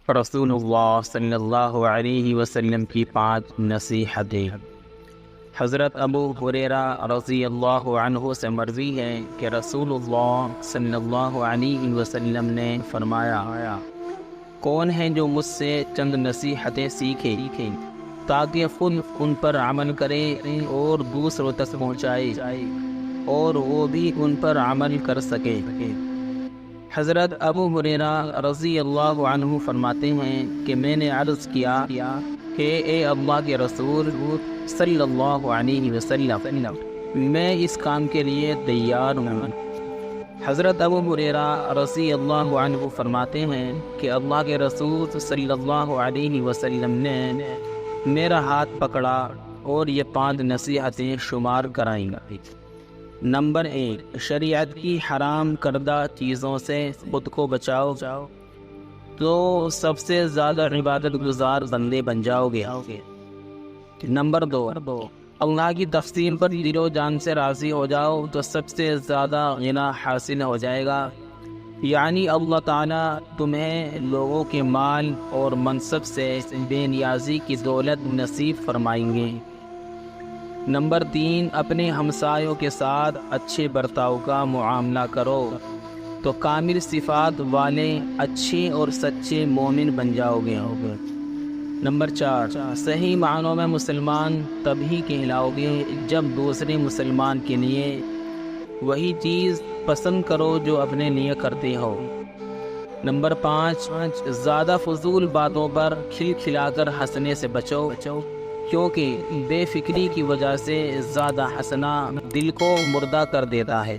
رسول اللہ صلی اللہ علیہ وسلم کی 5 نصیحتیں۔ حضرت ابو ہریرہ رضی اللہ عنہ سے مروی ہے کہ رسول اللہ صلی اللہ علیہ وسلم نے فرمایا، کون ہے جو مجھ سے چند نصیحتیں سیکھے تاکہ خود ان پر عمل کرے اور دوسروں تک پہنچائے اور وہ بھی ان پر عمل کر سکے۔ حضرت ابو ہریرہ رضی اللہ عنہ فرماتے ہیں کہ میں نے عرض کیا کہ اے اللہ کے رسول صلی اللہ علیہ وسلم، میں اس کام کے لیے تیار ہوں۔ حضرت ابو ہریرہ رضی اللہ عنہ فرماتے ہیں کہ اللہ کے رسول صلی اللہ علیہ وسلم نے میرا ہاتھ پکڑا اور یہ 5 نصیحتیں شمار کرائیں۔ نمبر 1، شریعت کی حرام کردہ چیزوں سے خود کو بچاؤ تو سب سے زیادہ عبادت گزار بندے بن جاؤ گے۔ نمبر 2، اللہ کی تفصیل پر دل و جان سے راضی ہو جاؤ تو سب سے زیادہ غنا حاصل ہو جائے گا، یعنی اللہ تعالیٰ تمہیں لوگوں کے مال اور منصب سے بے نیازی کی دولت نصیب فرمائیں گے۔ نمبر 3، اپنے ہمسایوں کے ساتھ اچھے برتاؤ کا معاملہ کرو تو کامل صفات والے اچھے اور سچے مومن بن جاؤ گے۔ نمبر 4، صحیح معنوں میں مسلمان تبھی کہلاؤ گے جب دوسرے مسلمان کے لیے وہی چیز پسند کرو جو اپنے لیے کرتے ہو۔ نمبر 5، زیادہ فضول باتوں پر کھلا کر ہنسنے سے بچو کیونکہ بے فکری کی وجہ سے زیادہ ہنسنا دل کو مردہ کر دیتا ہے۔